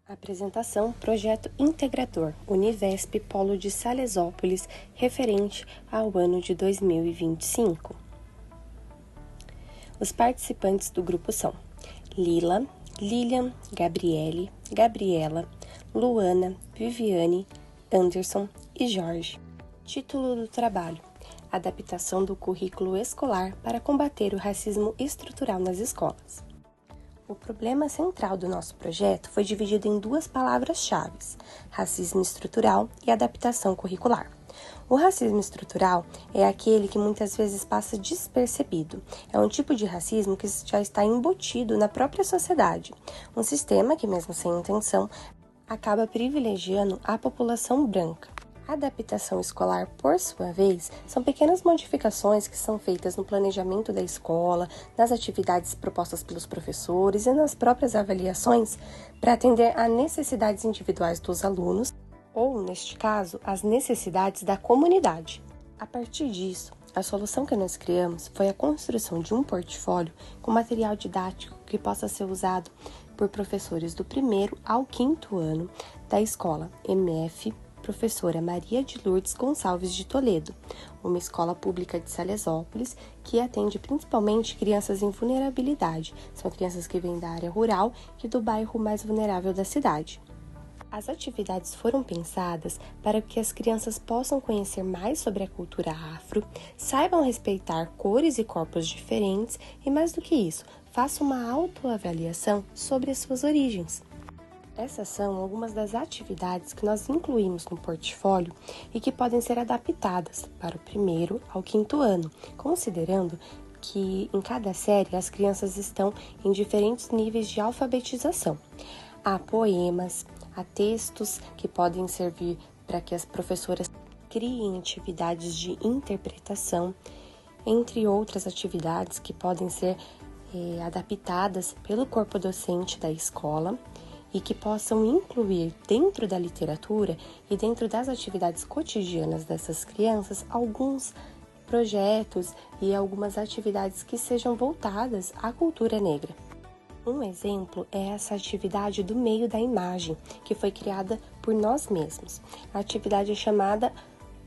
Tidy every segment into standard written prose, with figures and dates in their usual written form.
Apresentação Projeto Integrador Univesp Polo de Salesópolis, referente ao ano de 2025. Os participantes do grupo são Lila, Lilian, Gabriele, Gabriela, Luana, Viviane, Anderson e Jorge. Título do trabalho: Adaptação do currículo escolar para combater o racismo estrutural nas escolas. O problema central do nosso projeto foi dividido em duas palavras-chave: racismo estrutural e adaptação curricular. O racismo estrutural é aquele que muitas vezes passa despercebido. É um tipo de racismo que já está embutido na própria sociedade. Um sistema que, mesmo sem intenção, acaba privilegiando a população branca. A adaptação escolar, por sua vez, são pequenas modificações que são feitas no planejamento da escola, nas atividades propostas pelos professores e nas próprias avaliações para atender a necessidades individuais dos alunos ou, neste caso, as necessidades da comunidade. A partir disso, a solução que nós criamos foi a construção de um portfólio com material didático que possa ser usado por professores do 1º ao 5º ano da escola MF Professora Maria de Lourdes Gonçalves de Toledo, uma escola pública de Salesópolis que atende principalmente crianças em vulnerabilidade. São crianças que vêm da área rural e do bairro mais vulnerável da cidade. As atividades foram pensadas para que as crianças possam conhecer mais sobre a cultura afro, saibam respeitar cores e corpos diferentes e, mais do que isso, façam uma autoavaliação sobre as suas origens. Essas são algumas das atividades que nós incluímos no portfólio e que podem ser adaptadas para o 1º ao 5º ano, considerando que em cada série as crianças estão em diferentes níveis de alfabetização. Há poemas, há textos que podem servir para que as professoras criem atividades de interpretação, entre outras atividades que podem ser adaptadas pelo corpo docente da escola e que possam incluir dentro da literatura e dentro das atividades cotidianas dessas crianças alguns projetos e algumas atividades que sejam voltadas à cultura negra. Um exemplo é essa atividade do meio da imagem, que foi criada por nós mesmos. A atividade é chamada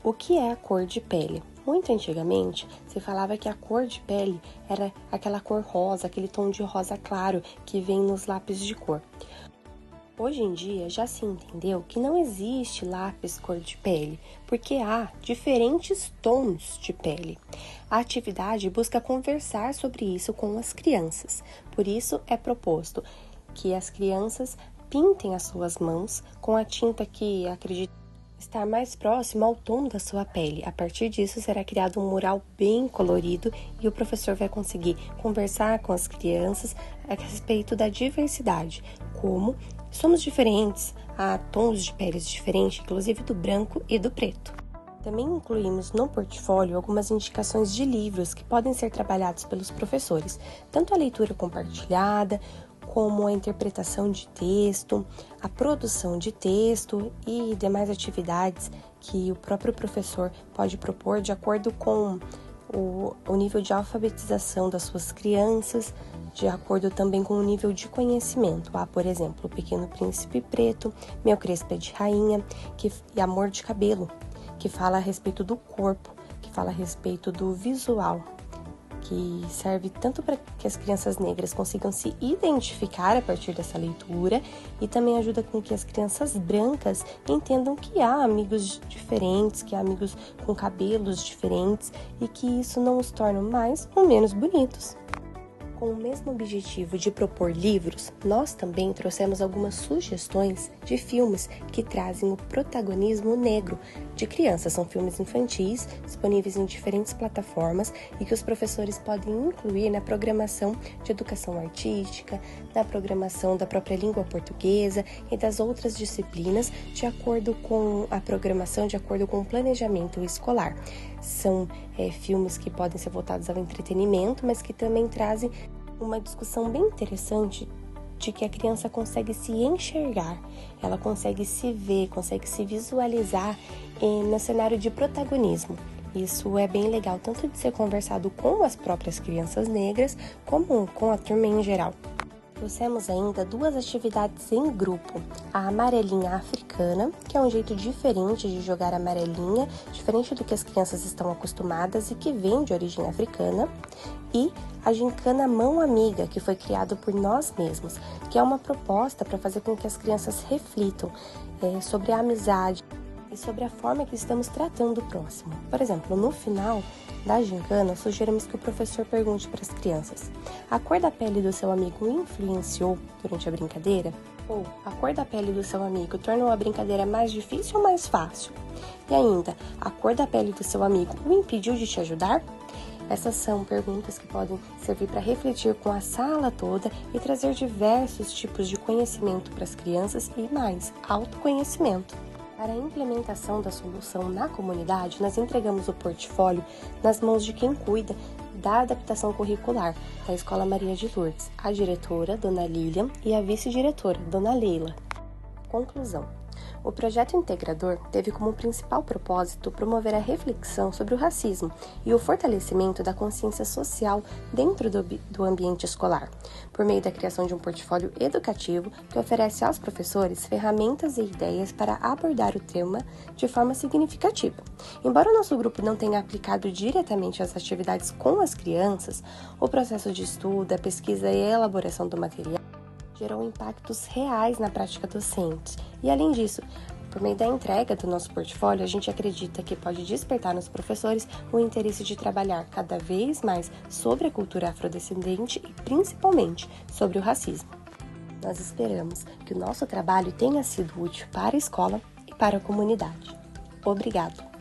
O que é a cor de pele? Muito antigamente, se falava que a cor de pele era aquela cor rosa, aquele tom de rosa claro que vem nos lápis de cor. Hoje em dia, já se entendeu que não existe lápis cor de pele, porque há diferentes tons de pele. A atividade busca conversar sobre isso com as crianças. Por isso, é proposto que as crianças pintem as suas mãos com a tinta que acredita estar mais próximo ao tom da sua pele. A partir disso, será criado um mural bem colorido e o professor vai conseguir conversar com as crianças a respeito da diversidade, como somos diferentes, há tons de peles diferentes, inclusive do branco e do preto. Também incluímos no portfólio algumas indicações de livros que podem ser trabalhados pelos professores, tanto a leitura compartilhada, como a interpretação de texto, a produção de texto e demais atividades que o próprio professor pode propor de acordo com o nível de alfabetização das suas crianças, de acordo também com o nível de conhecimento. Há, por exemplo, O Pequeno Príncipe Preto, Meu Crespo é de Rainha e Amor de Cabelo, que fala a respeito do corpo, que fala a respeito do visual, que serve tanto para que as crianças negras consigam se identificar a partir dessa leitura e também ajuda com que as crianças brancas entendam que há amigos diferentes, que há amigos com cabelos diferentes e que isso não os torna mais ou menos bonitos. Com o mesmo objetivo de propor livros, nós também trouxemos algumas sugestões de filmes que trazem o protagonismo negro de crianças. São filmes infantis, disponíveis em diferentes plataformas e que os professores podem incluir na programação de educação artística, na programação da própria língua portuguesa e das outras disciplinas, de acordo com a programação, de acordo com o planejamento escolar. São filmes que podem ser voltados ao entretenimento, mas que também trazem uma discussão bem interessante de que a criança consegue se enxergar, ela consegue se ver, consegue se visualizar no cenário de protagonismo. Isso é bem legal, tanto de ser conversado com as próprias crianças negras, como com a turma em geral. Trouxemos ainda 2 atividades em grupo, a amarelinha africana, que é um jeito diferente de jogar amarelinha, diferente do que as crianças estão acostumadas e que vem de origem africana, e a gincana Mão Amiga, que foi criado por nós mesmos, que é uma proposta para fazer com que as crianças reflitam sobre a amizade e sobre a forma que estamos tratando o próximo. Por exemplo, no final da gincana, sugerimos que o professor pergunte para as crianças: a cor da pele do seu amigo influenciou durante a brincadeira? Ou a cor da pele do seu amigo tornou a brincadeira mais difícil ou mais fácil? E ainda, a cor da pele do seu amigo o impediu de te ajudar? Essas são perguntas que podem servir para refletir com a sala toda e trazer diversos tipos de conhecimento para as crianças e mais, autoconhecimento. Para a implementação da solução na comunidade, nós entregamos o portfólio nas mãos de quem cuida da adaptação curricular da Escola Maria de Lourdes, a diretora, Dona Lilian, e a vice-diretora, Dona Leila. Conclusão. O projeto integrador teve como principal propósito promover a reflexão sobre o racismo e o fortalecimento da consciência social dentro do ambiente escolar, por meio da criação de um portfólio educativo que oferece aos professores ferramentas e ideias para abordar o tema de forma significativa. Embora o nosso grupo não tenha aplicado diretamente as atividades com as crianças, o processo de estudo, a pesquisa e a elaboração do material gerou impactos reais na prática docente. E além disso, por meio da entrega do nosso portfólio, a gente acredita que pode despertar nos professores o interesse de trabalhar cada vez mais sobre a cultura afrodescendente e principalmente sobre o racismo. Nós esperamos que o nosso trabalho tenha sido útil para a escola e para a comunidade. Obrigado!